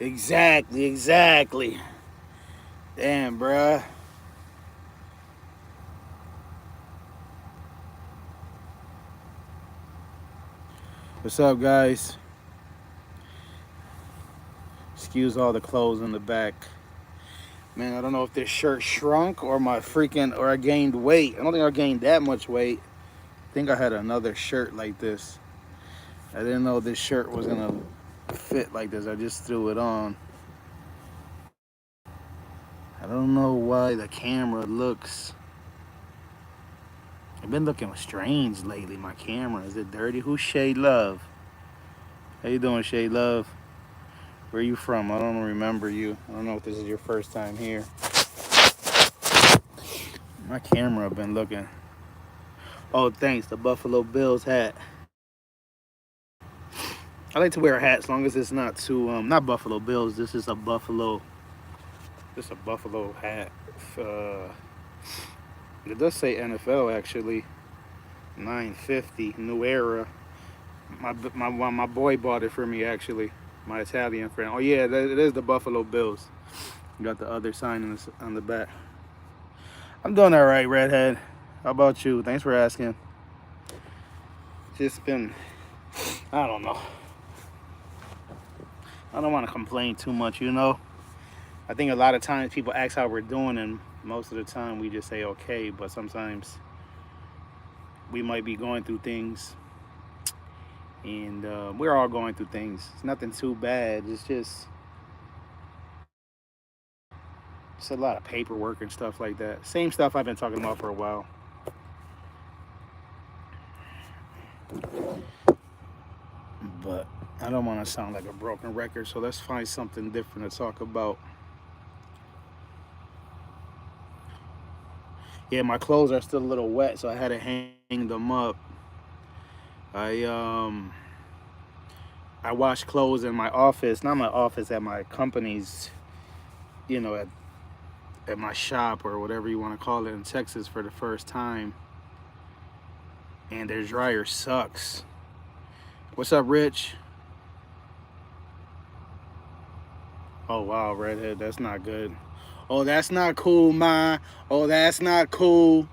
Exactly, exactly. Damn, bruh. What's up, guys? Excuse all the clothes in the back. Man, I don't know if this shirt shrunk or my freaking or I gained weight. I don't think I gained that much weight. I think I had another shirt like this. I didn't know this shirt was gonna fit like this. I just threw it on. I don't know why the camera looks. I've been looking strange lately. My camera is it dirty? Who's Shay Love? How you doing, Shay Love? Where you from? I don't remember you. I don't know if this is your first time here. My camera been looking. Oh, thanks. The Buffalo Bills hat. I like to wear a hat as long as it's not too not Buffalo Bills. This is a Buffalo. This is a Buffalo hat. Uh, it does say NFL actually. 950 New Era. My boy bought it for me actually. My Italian friend. Oh yeah, it is the Buffalo Bills. You got the other sign on the back. I'm doing all right, Redhead. How about you? Thanks for asking. Just been, I don't know. I don't want to complain too much, you know. I think a lot of times people ask how we're doing, and most of the time we just say okay. But sometimes we might be going through things, and we're all going through things. It's nothing too bad. It's a lot of paperwork and stuff like that. Same stuff I've been talking about for a while. But I don't want to sound like a broken record, so let's find something different to talk about. Yeah, my clothes are still a little wet, so I had to hang them up. I um I wash clothes in my office, not my office, at my company's, you know, at my shop or whatever you want to call it in Texas for the first time, and their dryer sucks. What's up, Rich? Oh wow, redhead, that's not good. Oh, that's not cool, ma. Oh, that's not cool.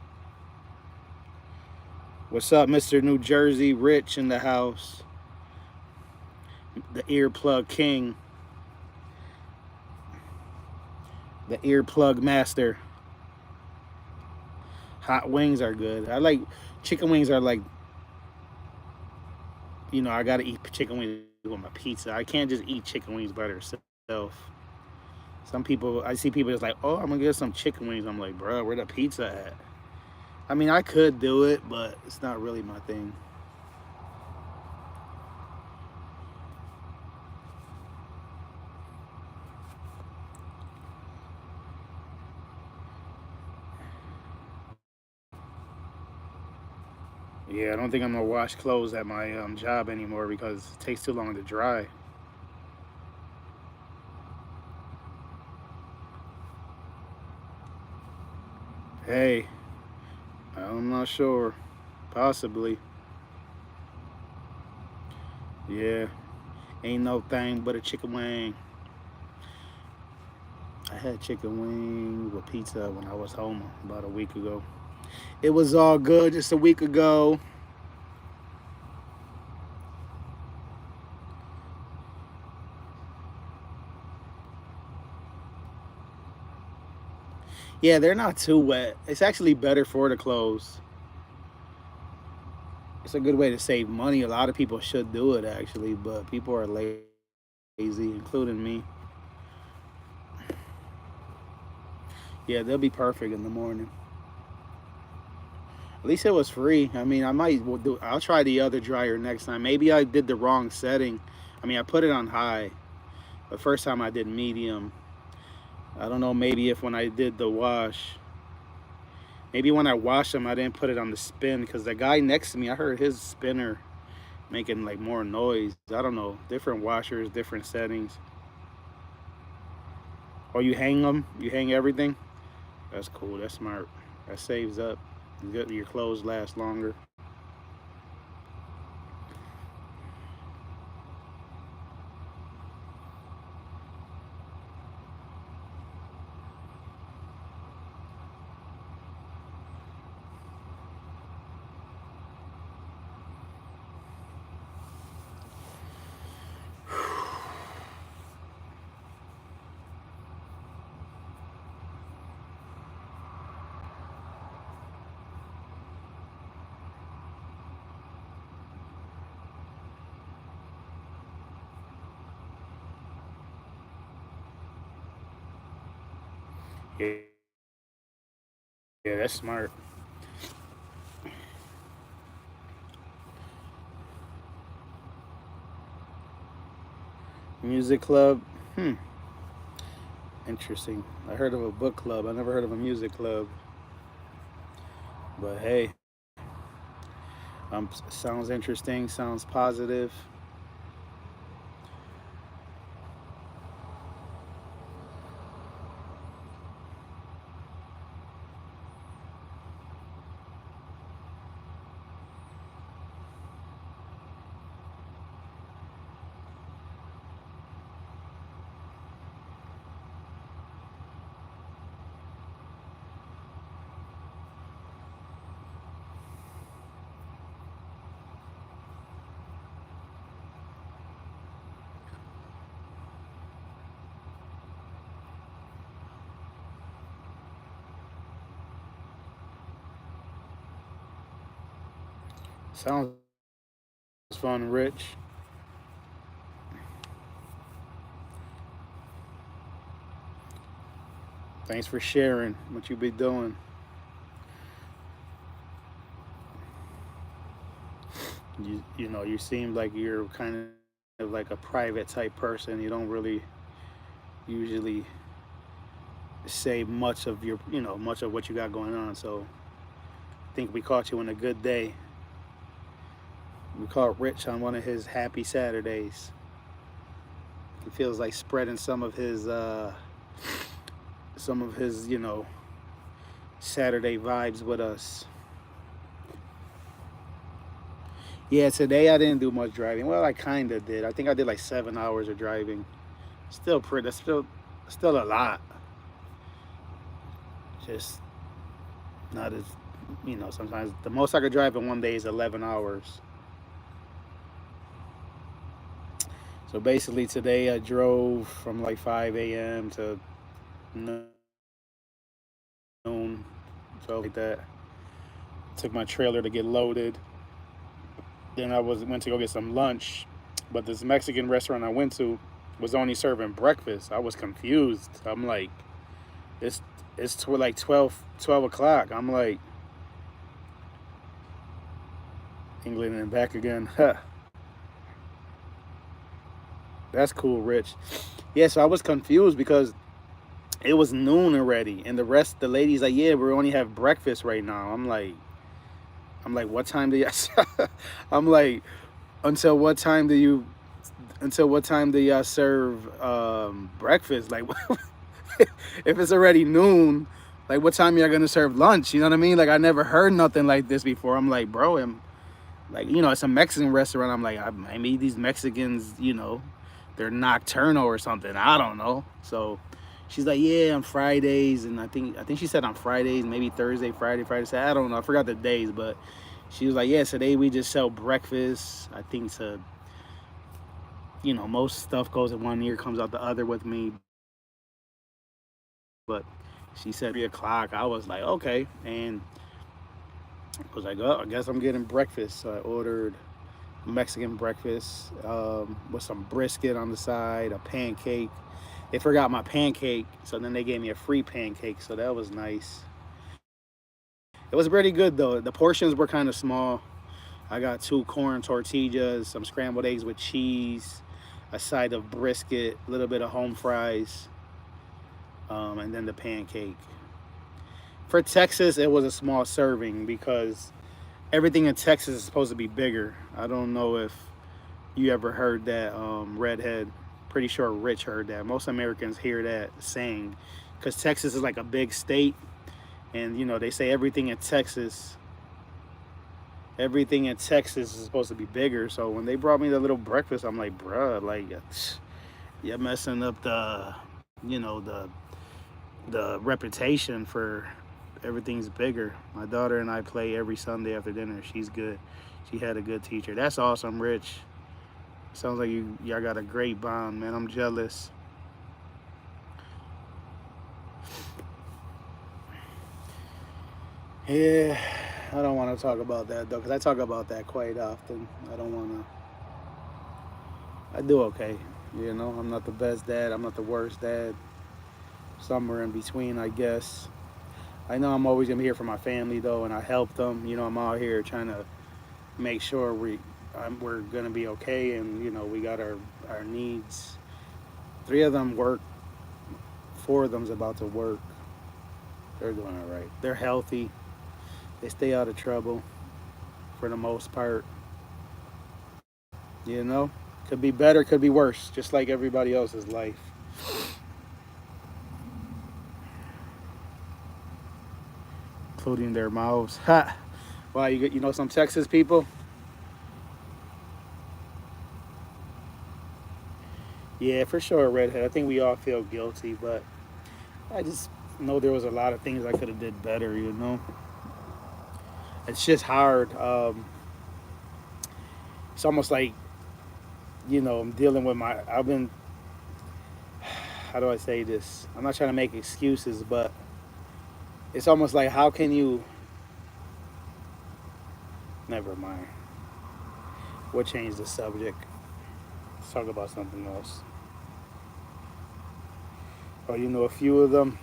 What's up, Mr. New Jersey? Rich in the house. The earplug king. The earplug master. Hot wings are good. I like chicken wings are like, you know, I gotta eat chicken wings with my pizza. I can't just eat chicken wings by themselves. Some people, I see people just like, oh, I'm gonna get some chicken wings. I'm like, bro, where the pizza at? I mean, I could do it, but it's not really my thing. Yeah, I don't think I'm gonna wash clothes at my job anymore because it takes too long to dry. Hey, I'm not sure. Possibly. Yeah, ain't no thing but a chicken wing. I had chicken wing with pizza when I was home about a week ago. It was all good just a week ago. Yeah, they're not too wet. It's actually better for the clothes. It's a good way to save money. A lot of people should do it actually, but people are lazy, including me. Yeah, they'll be perfect in the morning. At least it was free. I mean, I might do. I'll try the other dryer next time. Maybe I did the wrong setting. I mean, I put it on high. The first time I did medium. I don't know. Maybe if when I did the wash, maybe when I washed them, I didn't put it on the spin because the guy next to me, I heard his spinner making like more noise. I don't know. Different washers, different settings. Or you hang them. You hang everything. That's cool. That's smart. That saves up. Your clothes last longer. Yeah, yeah, that's smart. Music club. Hmm. Interesting. I heard of a book club. I never heard of a music club. But hey, sounds interesting. Sounds positive. Sounds fun, Rich. Thanks for sharing what you be doing. You seem like you're kind of like a private type person. You don't really usually say much of your, much of what you got going on. So I think we caught you on a good day. We caught Rich on one of his happy Saturdays. He feels like spreading some of his, Saturday vibes with us. Yeah, today I didn't do much driving. Well, I kind of did. I think I did like 7 hours of driving. Still pretty. That's still a lot. Just not as, sometimes the most I could drive in one day is 11 hours. So basically today I drove from like 5 a.m. to noon, so like that. Took my trailer to get loaded. Then I went to go get some lunch, but this Mexican restaurant I went to was only serving breakfast. I was confused. I'm like, it's like 12 o'clock. I'm like, England and back again. Huh. That's cool, Rich. Yeah, so I was confused because it was noon already, and the ladies like, yeah, we only have breakfast right now. I'm like, what time do you? I'm like, until what time do you? Until what time do y'all serve breakfast? Like, if it's already noon, like, what time y'all gonna serve lunch? You know what I mean? Like, I never heard nothing like this before. I'm like, bro, like, it's a Mexican restaurant. I'm like, maybe these Mexicans, they're nocturnal or something. I don't know. So she's like, yeah, on Fridays, and I think she said on Fridays, maybe Thursday, Friday, Saturday. I don't know. I forgot the days, but she was like, yeah, today we just sell breakfast. I think most stuff goes in one ear, comes out the other with me. But she said 3 o'clock. I was like, okay, and I was like, oh, I guess I'm getting breakfast. So I ordered Mexican breakfast with some brisket on the side, a pancake. They forgot my pancake, so then they gave me a free pancake, so that was nice. It was pretty good though. The portions were kind of small. I got two corn tortillas, some scrambled eggs with cheese, a side of brisket, a little bit of home fries, and then the pancake. For Texas, it was a small serving because everything in Texas is supposed to be bigger. I don't know if you ever heard that, Redhead. Pretty sure Rich heard that. Most Americans hear that saying because Texas is like a big state, and they say everything in Texas is supposed to be bigger. So when they brought me the little breakfast, I'm like, bruh, like, you're messing up you know, the reputation for everything's bigger. My daughter and I play every Sunday after dinner. She's good. She had a good teacher. That's awesome, Rich. Sounds like y'all got a great bond, man. I'm jealous. Yeah, I don't want to talk about that though, because I talk about that quite often. I don't want to. I do okay. I'm not the best dad. I'm not the worst dad. somewhere in between, I guess. I know I'm always gonna be here for my family though, and I help them. I'm out here trying to make sure we're gonna be okay, and we got our needs. Three of them work. Four of them's about to work. They're doing all right. They're healthy. They stay out of trouble for the most part. Could be better, could be worse, just like everybody else's life. Including their mouths. Ha! Wow, you know some Texas people? Yeah, for sure, redhead. I think we all feel guilty, but I just know there was a lot of things I could have did better. It's just hard. It's almost like, I'm dealing with I've been, how do I say this? I'm not trying to make excuses, but it's almost like, how can you, never mind. We'll change the subject. Let's talk about something else. Oh, you know a few of them?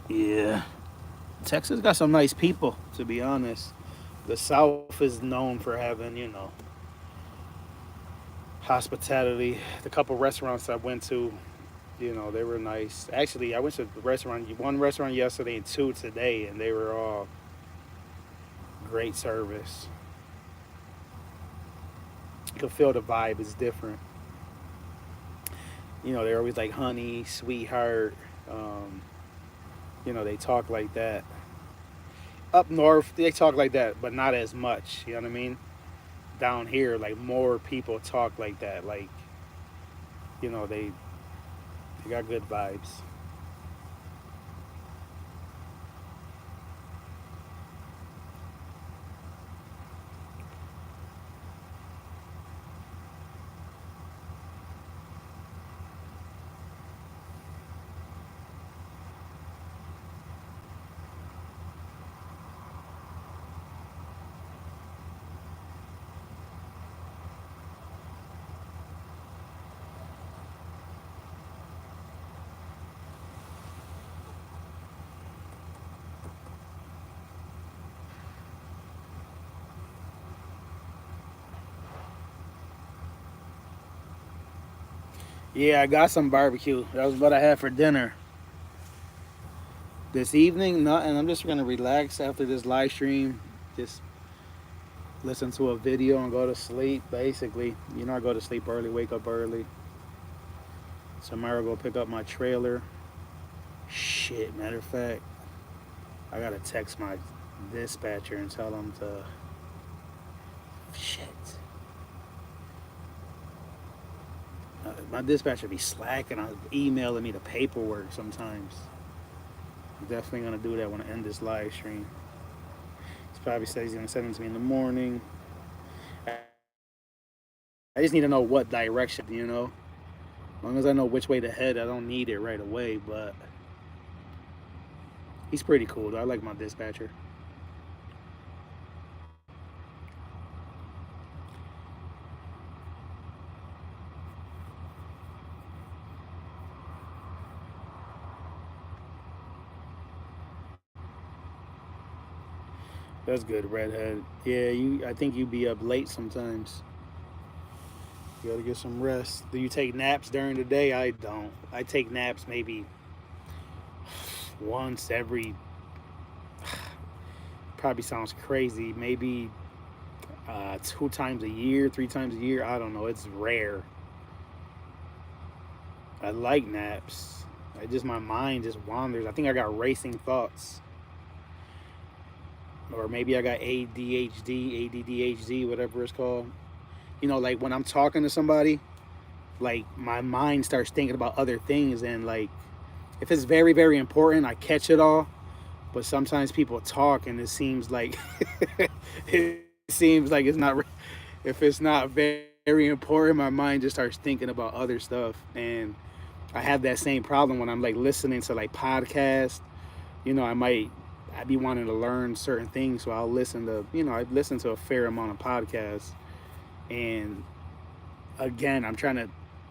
Yeah. Texas got some nice people, to be honest. The South is known for having, hospitality. The couple restaurants I went to, they were nice. Actually, I went to one restaurant yesterday and two today, and they were all great service. You can feel the vibe is different. They're always like honey, sweetheart. They talk like that. Up north, they talk like that, but not as much. You know what I mean? Down here, like more people talk like that. Like, they got good vibes. Yeah, I got some barbecue. That was what I had for dinner. This evening, nothing. I'm just gonna relax after this live stream. Just listen to a video and go to sleep. Basically, I go to sleep early, wake up early. Tomorrow, go pick up my trailer. Shit, matter of fact, I gotta text my dispatcher and tell him to. Shit. My dispatcher be slacking on emailing me the paperwork sometimes. I'm definitely gonna do that when I end this live stream. He probably says he's gonna send it to me in the morning. I just need to know what direction, As long as I know which way to head, I don't need it right away, but he's pretty cool though. I like my dispatcher. That's good, redhead. Yeah, I think you be up late sometimes. You gotta get some rest. Do you take naps during the day? I don't. I take naps maybe once every. Probably sounds crazy. Maybe 2 times a year, 3 times a year. I don't know. It's rare. I like naps. My mind just wanders. I think I got racing thoughts. Or maybe I got ADHD, ADDHD, whatever it's called. Like when I'm talking to somebody, like my mind starts thinking about other things, and like if it's very, very important, I catch it all. But sometimes people talk and it seems like it's not. If it's not very, very important, my mind just starts thinking about other stuff, and I have that same problem when I'm like listening to like podcasts. I'd be wanting to learn certain things, so I'll listen to I've listened to a fair amount of podcasts, and again, I'm trying to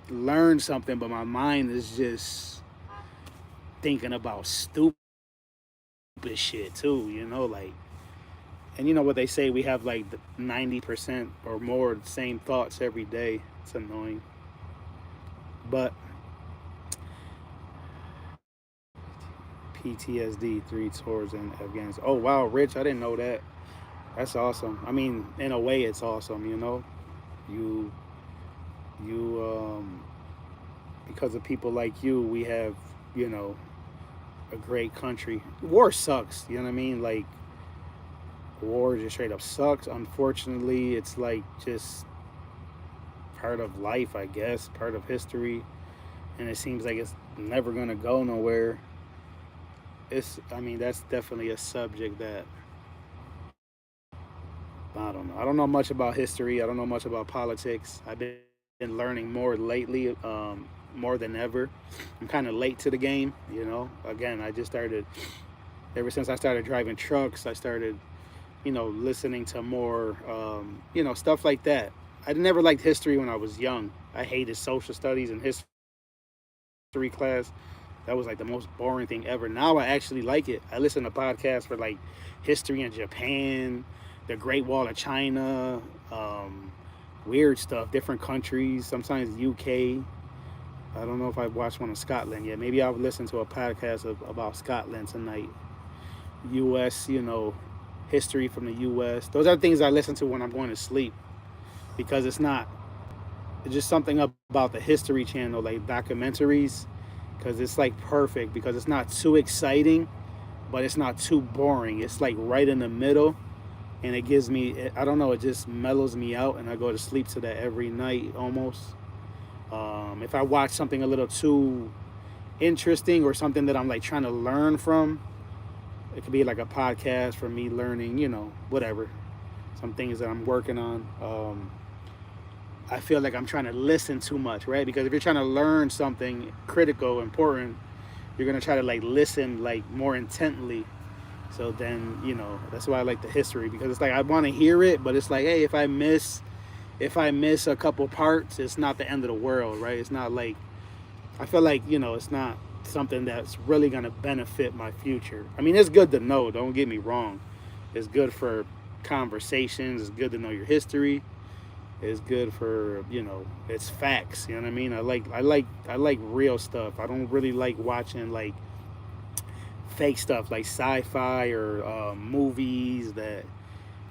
learn something, but my mind is just thinking about stupid shit too, like, and you know what they say, we have like 90% or more the same thoughts every day. It's annoying. But PTSD, 3 tours in Afghanistan. Oh wow, Rich, I didn't know that. That's awesome. I mean, in a way, it's awesome. You you because of people like you, we have you know a great country. War sucks. You know what I mean? Like, war just straight up sucks. Unfortunately, it's like just part of life, I guess, part of history, and it seems like it's never gonna go nowhere. I mean, that's definitely a subject that I don't know. I don't know much about history. I don't know much about politics. I've been learning more lately, more than ever. I'm kind of late to the game. Again, I just started. Ever since I started driving trucks, I started, listening to more, stuff like that. I never liked history when I was young. I hated social studies and history class. That was like the most boring thing ever. Now I actually like it. I listen to podcasts for like history in Japan, the Great Wall of China, weird stuff, different countries, sometimes UK. I don't know if I've watched one of Scotland yet. Maybe I'll listen to a podcast about Scotland tonight. US, history from the US. Those are things I listen to when I'm going to sleep because it's just something about the History Channel, like documentaries, because it's like perfect because it's not too exciting, but it's not too boring. It's like right in the middle, and it gives me, I don't know, it just mellows me out, and I go to sleep to that every night almost. If I watch something a little too interesting or something that I'm like trying to learn from, it could be like a podcast for me learning, whatever, some things that I'm working on. I feel like I'm trying to listen too much, right? Because if you're trying to learn something critical, important, you're gonna try to like listen like more intently. So then, that's why I like the history because it's like I want to hear it, but it's like, hey, if I miss a couple parts, it's not the end of the world, right? It's not like I feel like it's not something that's really gonna benefit my future. I mean, it's good to know. Don't get me wrong. It's good for conversations. It's good to know your history. It's good for it's facts. You know what I mean? I like real stuff. I don't really like watching like fake stuff like sci-fi or movies that.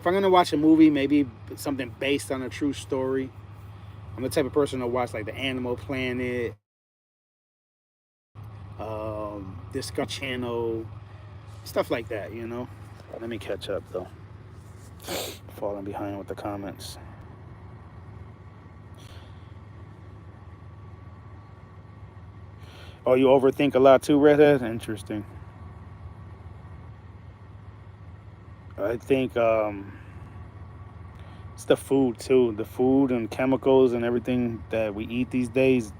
If I'm gonna watch a movie, maybe something based on a true story. I'm the type of person to watch like the Animal Planet, Discovery Channel, stuff like that. Let me catch up though. Falling behind with the comments. Oh, you overthink a lot too, Redhead? Interesting. I think it's the food too. The food and chemicals and everything that we eat these days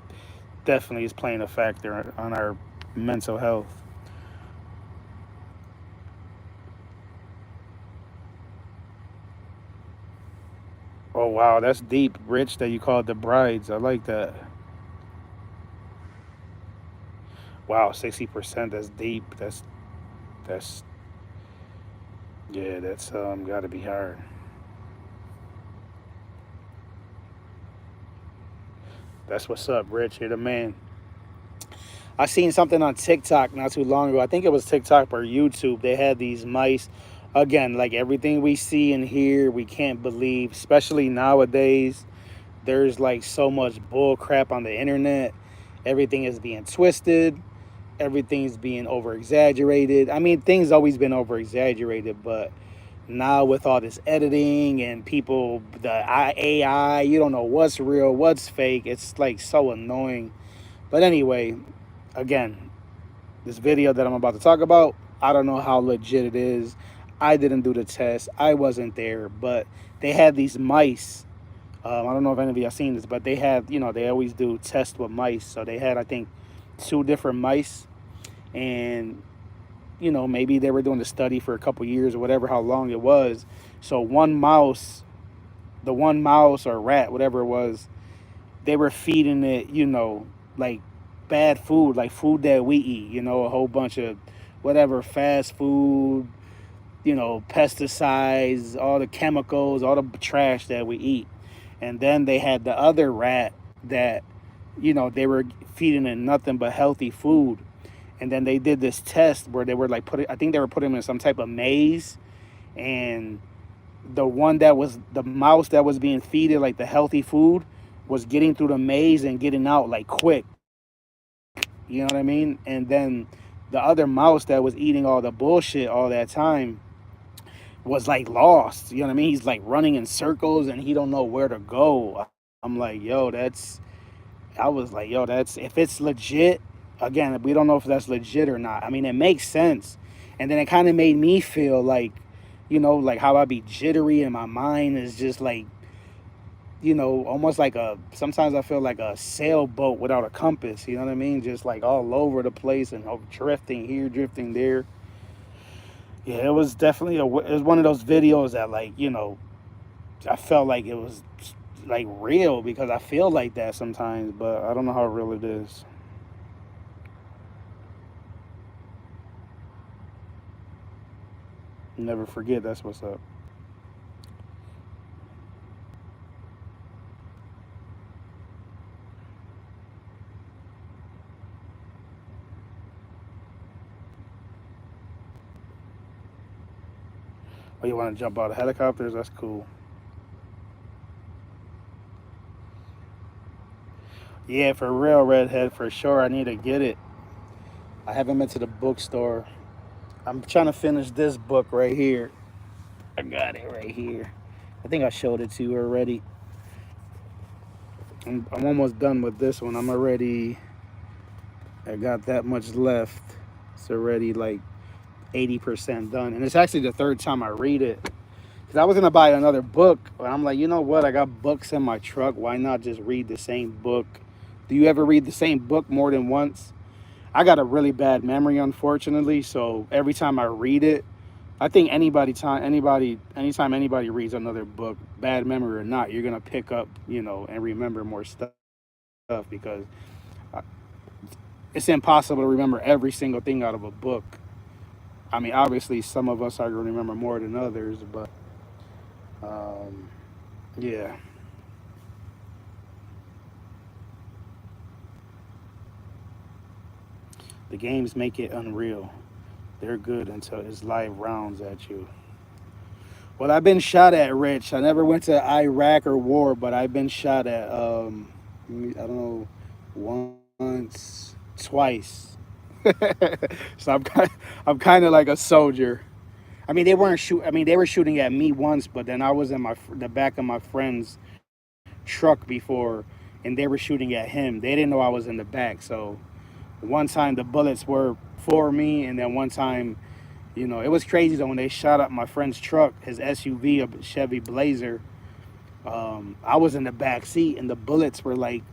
definitely is playing a factor on our mental health. Oh wow, that's deep, Rich. That you call it the brides. I like that. Wow, 60%. That's deep. That's yeah. That's got to be hard. That's what's up, Rich. You're the man. I seen something on TikTok not too long ago. I think it was TikTok or YouTube. They had these mice. Again, like everything we see and hear, we can't believe, especially nowadays. There's like so much bull crap on the internet. Everything is being twisted. Everything's being over exaggerated. I mean, things always been over exaggerated, but now with all this editing and people, the AI, you don't know what's real, what's fake. It's like so annoying. But anyway, again, this video that I'm about to talk about, I don't know how legit it is. I didn't do the test. I wasn't there, but they had these mice. I don't know if any of you have seen this, but they had, they always do tests with mice. So they had, I think, 2 different mice, and maybe they were doing the study for a couple years or whatever, how long it was. So the one mouse or rat, whatever it was, they were feeding it, like bad food, like food that we eat, a whole bunch of whatever fast food, pesticides, all the chemicals, all the trash that we eat. And then they had the other rat that, they were feeding it nothing but healthy food. And then they did this test where they were like I think they were putting him in some type of maze, and the mouse that was being feeded like the healthy food was getting through the maze and getting out like quick. You know what I mean? And then the other mouse that was eating all the bullshit all that time was like lost. You know what I mean? He's like running in circles and he don't know where to go. I'm like, yo, I was like, yo, that's, if it's legit, again, we don't know if that's legit or not. I mean, it makes sense. And then it kind of made me feel like, like how I be jittery and my mind is just like, almost like sometimes I feel like a sailboat without a compass, you know what I mean? Just like all over the place and drifting here, drifting there. Yeah, it was definitely it was one of those videos that like, I felt like it was like real because I feel like that sometimes, but I don't know how real it is. Never forget, that's what's up. Oh, you want to jump out of helicopters? That's cool. Yeah, for real, Redhead, for sure. I need to get it. I haven't been to the bookstore. I'm trying to finish this book right here. I got it right here. I think I showed it to you already. I'm almost done with this one. I got that much left. It's already like 80% done. And it's actually the third time I read it. Because I was going to buy another book. But I'm like, you know what? I got books in my truck. Why not just read the same book? Do you ever read the same book more than once? I got a really bad memory, unfortunately. So every time I read it, I think anytime anybody reads another book, bad memory or not, you're gonna pick up, and remember more stuff because it's impossible to remember every single thing out of a book. I mean, obviously, some of us are gonna remember more than others, but um, yeah, the games make it unreal. They're good until it's live rounds at you. Well, I've been shot at, Rich. I never went to Iraq or war, but I've been shot at. I don't know, once, twice. So I'm kind of like a soldier. I mean, they weren't shoot. I mean, they were shooting at me once, but then I was in the back of my friend's truck before, and they were shooting at him. They didn't know I was in the back. So one time the bullets were for me, and then one time, it was crazy though when they shot up my friend's truck, his SUV, a Chevy Blazer. I was in the back seat, and the bullets were like,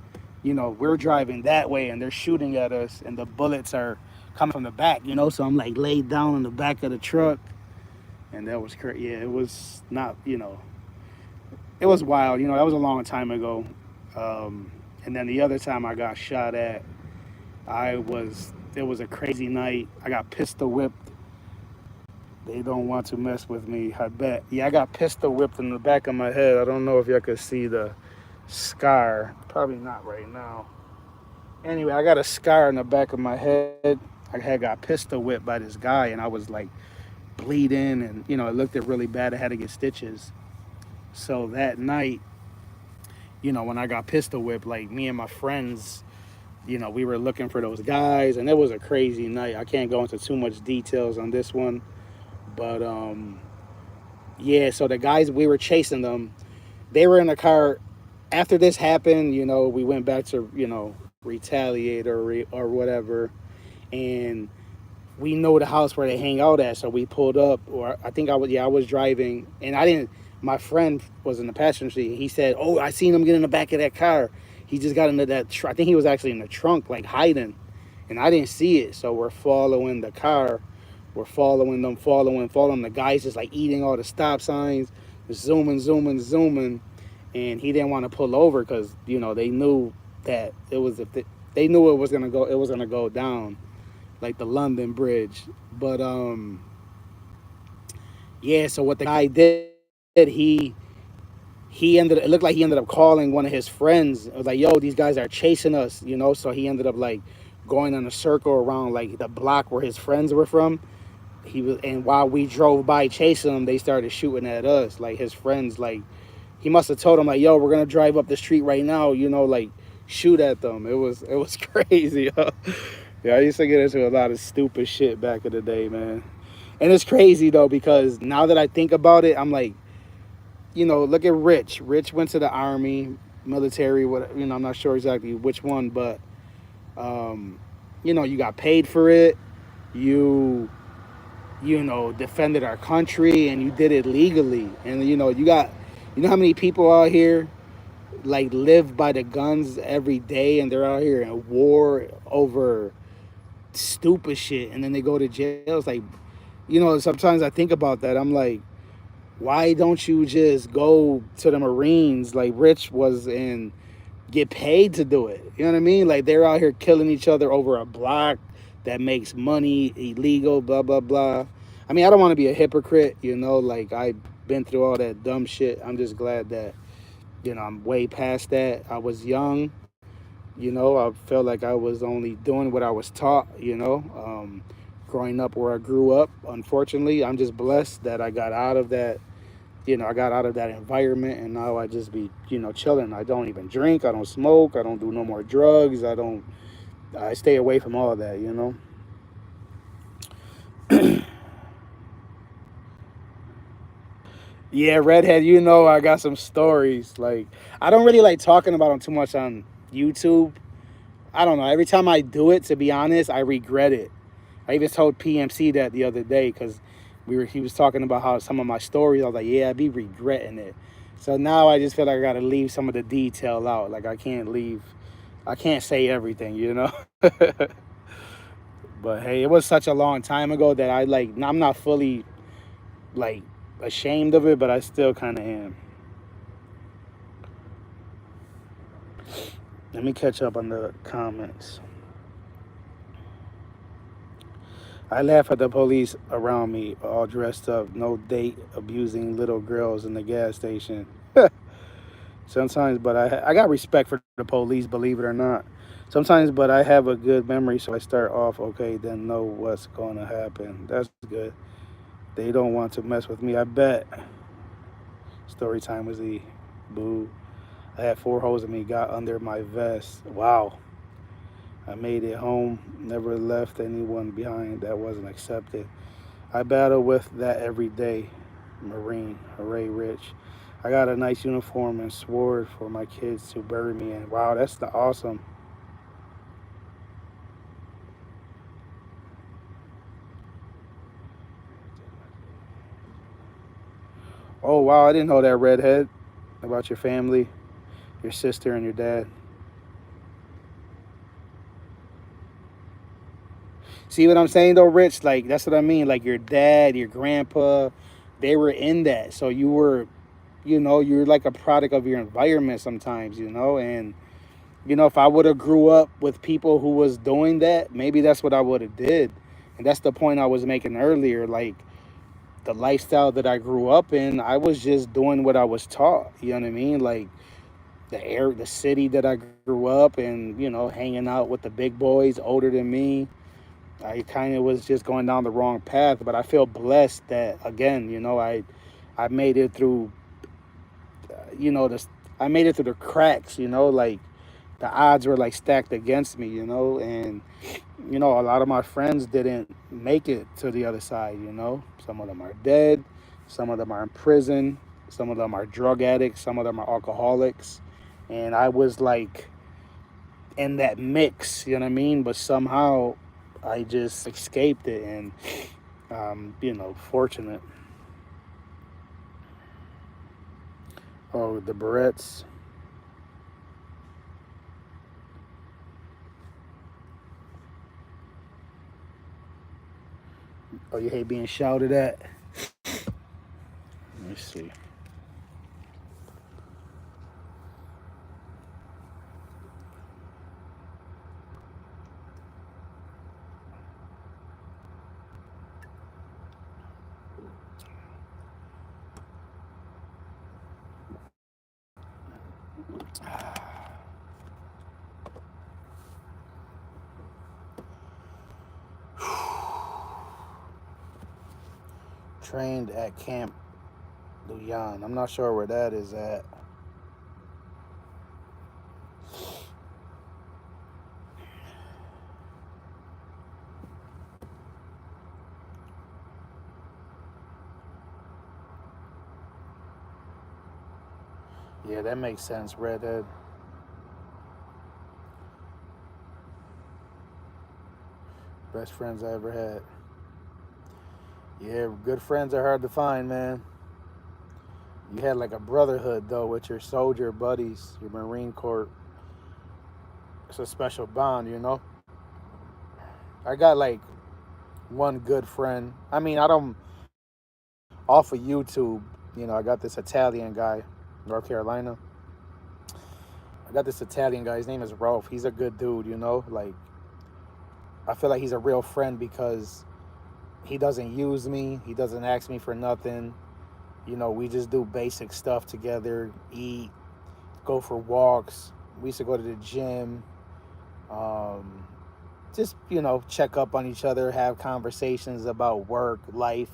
we're driving that way, and they're shooting at us, and the bullets are coming from the back. So I'm like laid down in the back of the truck, and that was crazy. Yeah, it was not, it was wild. That was a long time ago. And then the other time I got shot at, it was a crazy night. I got pistol whipped. They don't want to mess with me, I bet. Yeah, I got pistol whipped in the back of my head. I don't know if y'all could see the scar. Probably not right now. Anyway, I got a scar in the back of my head. I had got pistol whipped by this guy, and I was like bleeding, and it looked really bad. I had to get stitches. So that night, when I got pistol whipped, like me and my friends, we were looking for those guys, and it was a crazy night. I can't go into too much details on this one, but yeah. So the guys, we were chasing them. They were in the car. After this happened, we went back to retaliate or whatever, and we know the house where they hang out at. So we pulled up, or I think I was driving, and I didn't. My friend was in the passenger seat. He said, "Oh, I seen him get in the back of that car. He just got into that. I think he was actually in the trunk, like hiding, and I didn't see it. So we're following the car. We're following them, following. The guy's just like eating all the stop signs, zooming, zooming, zooming, and he didn't want to pull over because they knew that it was if they knew it was gonna go down like the London Bridge. But yeah. So what the guy did, he ended. It looked like he ended up calling one of his friends. It was like, "Yo, these guys are chasing us." So he ended up like going in a circle around like the block where his friends were from. And while we drove by chasing him, they started shooting at us. Like his friends, like he must have told him like, "Yo, we're gonna drive up the street right now." Like shoot at them. It was crazy. Yeah, I used to get into a lot of stupid shit back in the day, man. And it's crazy though because now that I think about it, I'm like, look at Rich. Rich went to the army, military. What I'm not sure exactly which one, but um, you got paid for it. You defended our country, and you did it legally. And you know how many people out here like live by the guns every day, and they're out here in war over stupid shit, and then they go to jail. It's like, sometimes I think about that. I'm like, why don't you just go to the Marines like Rich was and get paid to do it? You know what I mean? Like they're out here killing each other over a block that makes money illegal, blah blah blah. I mean, I don't want to be a hypocrite, like I've been through all that dumb shit. I'm just glad that, I'm way past that. I was young, I felt like I was only doing what I was taught, growing up where I grew up. Unfortunately, I'm just blessed that I got out of that I got out of that environment, and now I just be, chilling. I don't even drink. I don't smoke. I don't do no more drugs. I stay away from all of that. Yeah, Redhead, I got some stories. Like, I don't really like talking about them too much on YouTube. I don't know. Every time I do it, to be honest, I regret it. I even told PMC that the other day because he was talking about how some of my stories. I was like, yeah, I be regretting it. So now I just feel like I got to leave some of the detail out. Like I can't say everything. But hey, it was such a long time ago that I'm not fully like ashamed of it, but I still kind of am. Let me catch up on the comments. I laugh at the police around me, all dressed up, no date, abusing little girls in the gas station. Sometimes, but I got respect for the police, believe it or not. Sometimes, but I have a good memory, so I start off okay, then know what's going to happen. That's good. They don't want to mess with me, I bet. Story time was the boo. I had four holes in me, got under my vest. Wow. I made it home, never left anyone behind that wasn't accepted. I battle with that every day. Marine, hooray, Rich. I got a nice uniform and sword for my kids to bury me in. Wow, that's awesome. Oh, wow, I didn't know that, Redhead, about your family, your sister, and your dad. See what I'm saying, though, Rich? Like, that's what I mean. Like, your dad, your grandpa, they were in that. So you're like a product of your environment sometimes. And if I would have grew up with people who was doing that, maybe that's what I would have did. And that's the point I was making earlier. Like the lifestyle that I grew up in, I was just doing what I was taught. You know what I mean? Like the city that I grew up in, hanging out with the big boys older than me. I kind of was just going down the wrong path, but I feel blessed that again, I made it through, this. I made it through the cracks. Like the odds were like stacked against me. And a lot of my friends didn't make it to the other side. Some of them are dead, some of them are in prison, some of them are drug addicts, some of them are alcoholics, and I was like in that mix, you know what I mean? But somehow I just escaped it, and fortunate. Oh, the Barrettes. Oh, you hate being shouted at. Let me see. trained at Camp Luyan. I'm not sure where that is at. Yeah, that makes sense, Redhead. Best friends I ever had. Yeah, good friends are hard to find, man. You had like a brotherhood though with your soldier buddies, your Marine Corps. It's a special bond, you know. I got like one good friend. I mean, I don't off of YouTube. You know, I got this Italian guy, North Carolina. I got this Italian guy. His name is Rolf. He's a good dude, you know. Like, I feel like he's a real friend because he doesn't use me. He doesn't ask me for nothing. You know, we just do basic stuff together, eat, go for walks. We used to go to the gym. Um, just, you know, check up on each other, have conversations about work, life.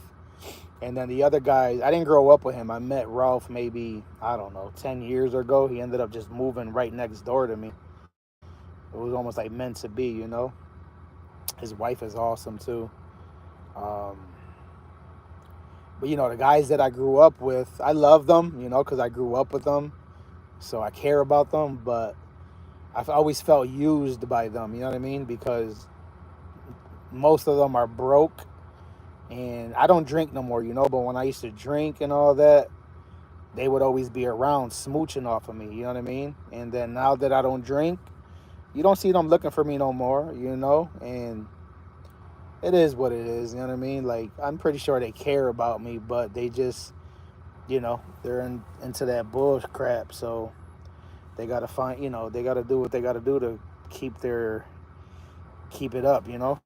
And then the other guy, I didn't grow up with him. I met Ralph maybe, I don't know, 10 years ago. He ended up just moving right next door to me. It was almost like meant to be, you know. His wife is awesome too. Um, but, you know, the guys that I grew up with, I love them, you know, because I grew up with them. So I care about them. But I've always felt used by them, you know what I mean? Because most of them are broke. And I don't drink no more, you know. But when I used to drink and all that, they would always be around smooching off of me, you know what I mean? And then now that I don't drink, you don't see them looking for me no more, you know? And it is what it is, you know what I mean? Like, I'm pretty sure they care about me, but they just, you know, they're into that bull crap. So they got to find, you know, they got to do what they got to do to keep it up, you know?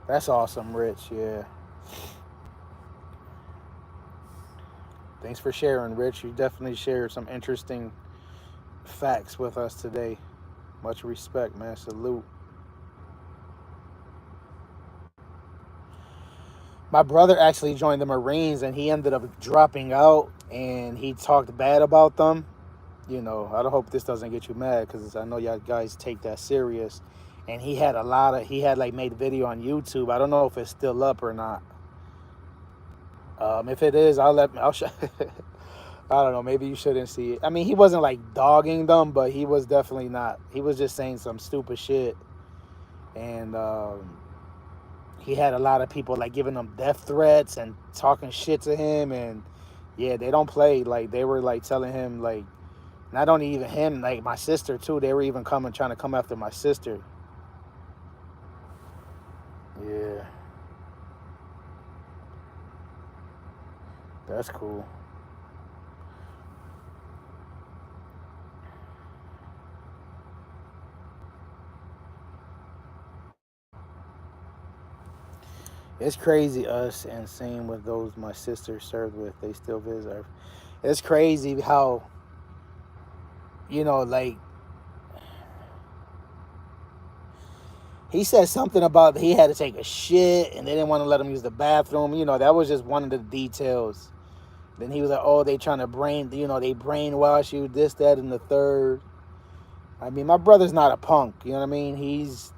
That's awesome, Rich, yeah. Thanks for sharing, Rich. You definitely shared some interesting facts with us today. Much respect, man. Salute. My brother actually joined the Marines and he ended up dropping out and he talked bad about them. You know, I don't hope this doesn't get you mad because I know y'all guys take that serious. And he had like made a video on YouTube. I don't know if it's still up or not. If it is, I'll show. I don't know. Maybe you shouldn't see it. I mean, he wasn't like dogging them, but he was definitely not. He was just saying some stupid shit. And he had a lot of people like giving him death threats and talking shit to him. And yeah, they don't play. Like, they were like telling him, like, not only even him, like my sister too. They were even trying to come after my sister. Yeah, that's cool. It's crazy us, and same with those my sister served with. They still visit her. It's crazy how, you know, like, he said something about he had to take a shit and they didn't want to let him use the bathroom. You know, that was just one of the details. Then he was like, oh, they trying to they brainwash you, this, that, and the third. I mean, my brother's not a punk, you know what I mean? He's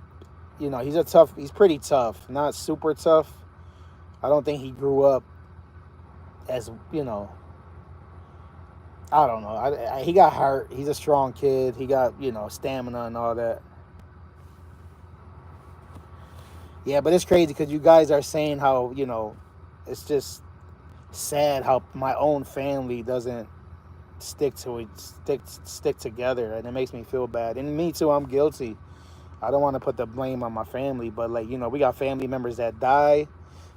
pretty tough, not super tough. I don't think he grew up as, you know, I don't know. He got hurt. He's a strong kid. He got, you know, stamina and all that. Yeah, but it's crazy because you guys are saying how, you know, it's just sad how my own family doesn't stick together, and it makes me feel bad. And me too, I'm guilty. I don't want to put the blame on my family, but like, you know, we got family members that die.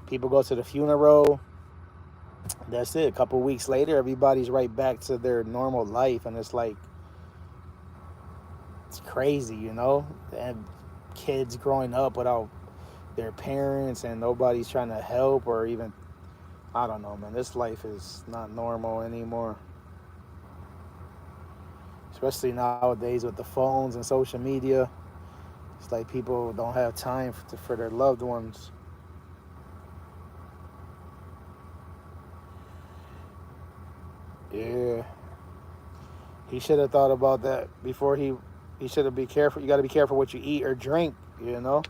People go to the funeral. That's it. A couple weeks later, everybody's right back to their normal life, and it's like, it's crazy, you know. And kids growing up without their parents, and nobody's trying to help or even, I don't know, man. This life is not normal anymore. Especially nowadays with the phones and social media. It's like people don't have time for their loved ones. Yeah, he should have thought about that before he should have be careful. You got to be careful what you eat or drink. You know,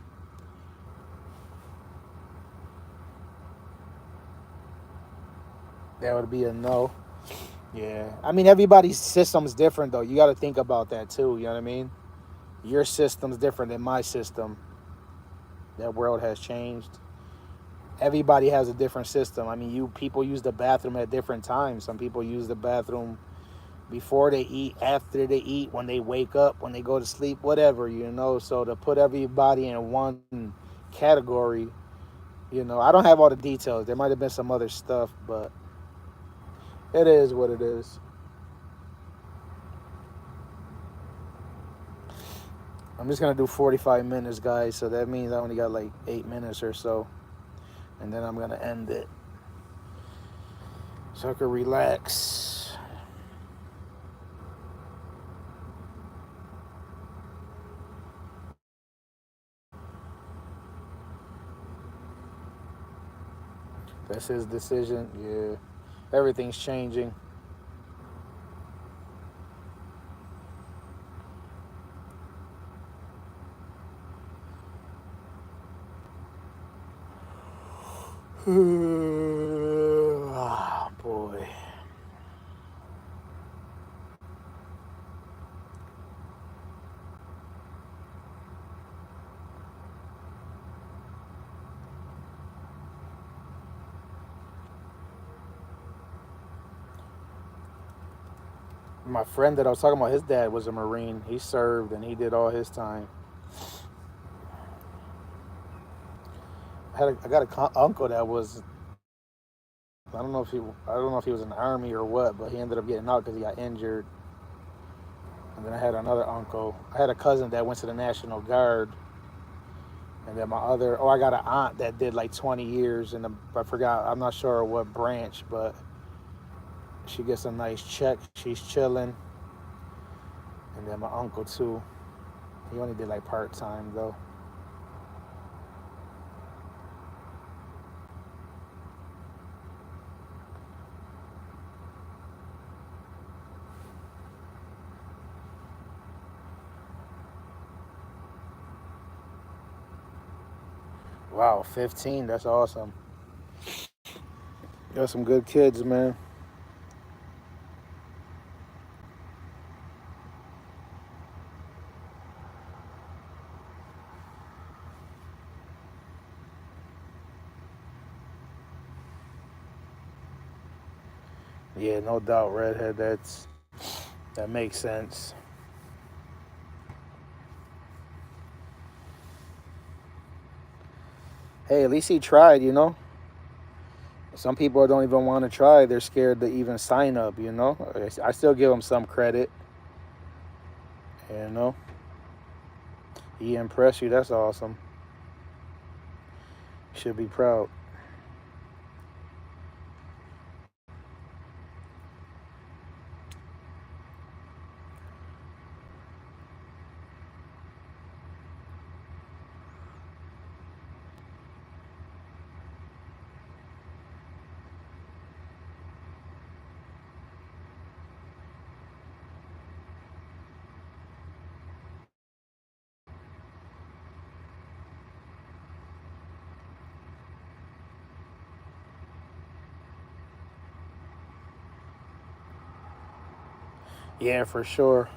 that would be a no. Yeah, I mean everybody's system's different though. You got to think about that too. You know what I mean? Your system's different than my system. That world has changed. Everybody has a different system. I mean, you people use the bathroom at different times. Some people use the bathroom before they eat, after they eat, when they wake up, when they go to sleep, whatever, you know. So to put everybody in one category, you know, I don't have all the details. There might have been some other stuff, but it is what it is. I'm just gonna do 45 minutes, guys. So that means I only got like 8 minutes or so, and then I'm gonna end it so I can relax. That's his decision. Yeah, everything's changing. Ah, boy. My friend that I was talking about, his dad was a Marine. He served and he did all his time. I got a uncle that was, I don't know if he was in the army or what, but he ended up getting out because he got injured. And then I had another uncle. I had a cousin that went to the National Guard. And then I got an aunt that did like 20 years in the, I forgot, I'm not sure what branch, but she gets a nice check. She's chilling. And then my uncle too. He only did like part time though. Wow, 15. That's awesome. Got some good kids, man. Yeah, no doubt, redhead. That makes sense. Hey, at least he tried, you know. Some people don't even want to try. They're scared to even sign up, you know. I still give him some credit, you know. He impressed you. That's awesome. You should be proud. Yeah, for sure.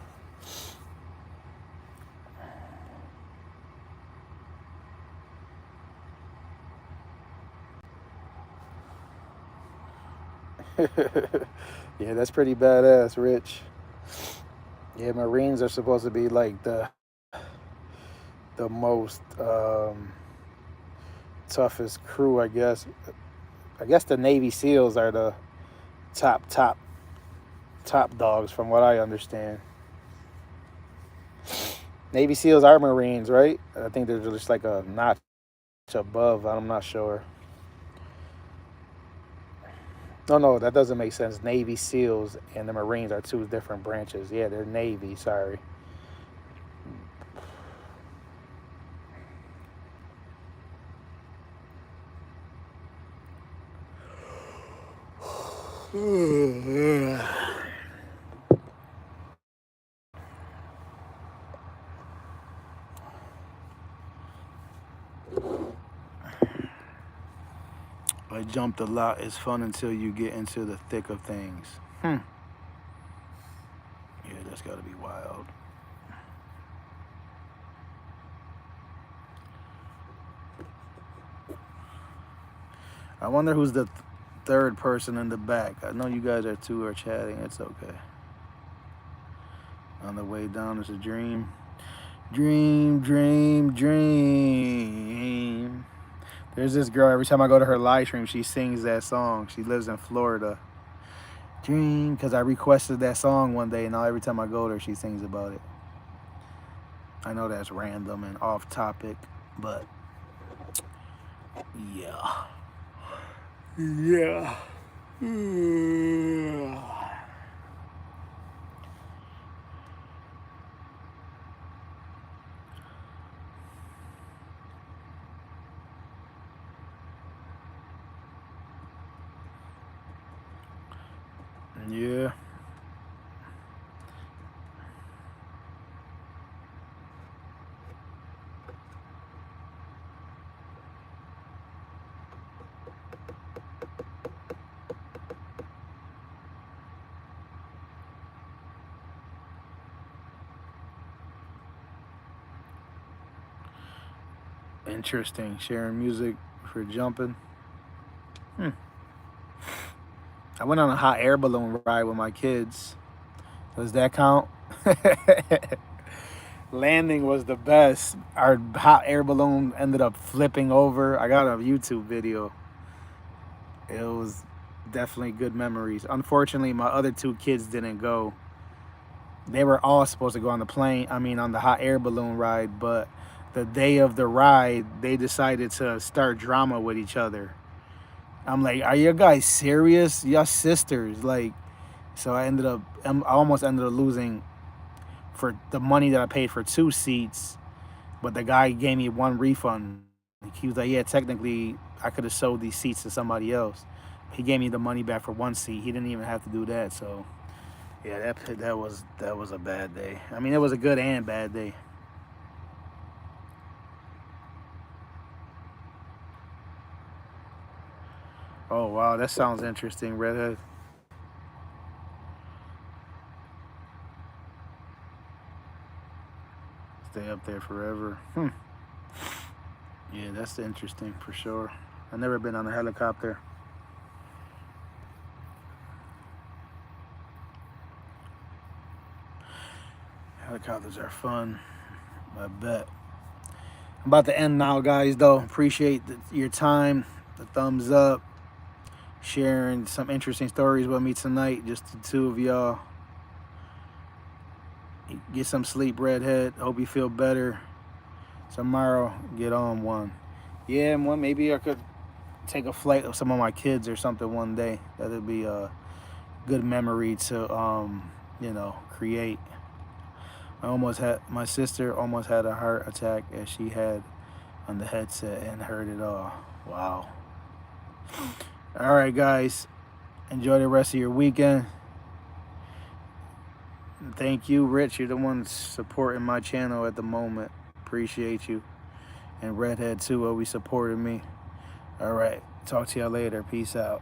Yeah, that's pretty badass, Rich. Yeah, Marines are supposed to be like the most toughest crew, I guess. I guess the Navy SEALs are the top top dogs, from what I understand. Navy SEALs are Marines, right? I think they're just like a notch above. I'm not sure. No, no, that doesn't make sense. Navy SEALs and the Marines are two different branches. Yeah, they're Navy. Sorry. I jumped a lot. It's fun until you get into the thick of things. Yeah, that's gotta be wild. I wonder who's the third person in the back. I know you guys are two are chatting. It's okay. On the way down is a dream. Dream, dream, dream. There's this girl, every time I go to her live stream, she sings that song. She lives in Florida. Dream, because I requested that song one day, and now every time I go there, she sings about it. I know that's random and off topic, but yeah. Yeah. Yeah. Interesting. Sharing music for jumping. I went on a hot air balloon ride with my kids. Does that count? Landing was the best. Our hot air balloon ended up flipping over. I got a YouTube video. It was definitely good memories. Unfortunately, my other two kids didn't go. They were all supposed to go on the plane, on the hot air balloon ride, but the day of the ride, they decided to start drama with each other. I'm like, are you guys serious? Y'all sisters. So I almost ended up losing for the money that I paid for 2 seats, but the guy gave me 1 refund. He was like, yeah, technically I could have sold these seats to somebody else. He gave me the money back for 1 seat. He didn't even have to do that. So yeah, that was a bad day. It was a good and bad day. Oh wow, that sounds interesting, Redhead. Stay up there forever. Yeah, that's interesting for sure. I've never been on a helicopter. Helicopters are fun, I bet. I'm about to end now, guys, though. Appreciate your time, the thumbs up, sharing some interesting stories with me tonight, just the two of y'all. Get some sleep, Redhead. Hope you feel better. Tomorrow, get on one. Yeah, well, maybe I could take a flight with some of my kids or something one day. That'd be a good memory to, create. My sister almost had a heart attack as she had on the headset and heard it all. Wow. All right, guys. Enjoy the rest of your weekend. Thank you, Rich. You're the one supporting my channel at the moment. Appreciate you. And Redhead, too, always supporting me. All right. Talk to y'all later. Peace out.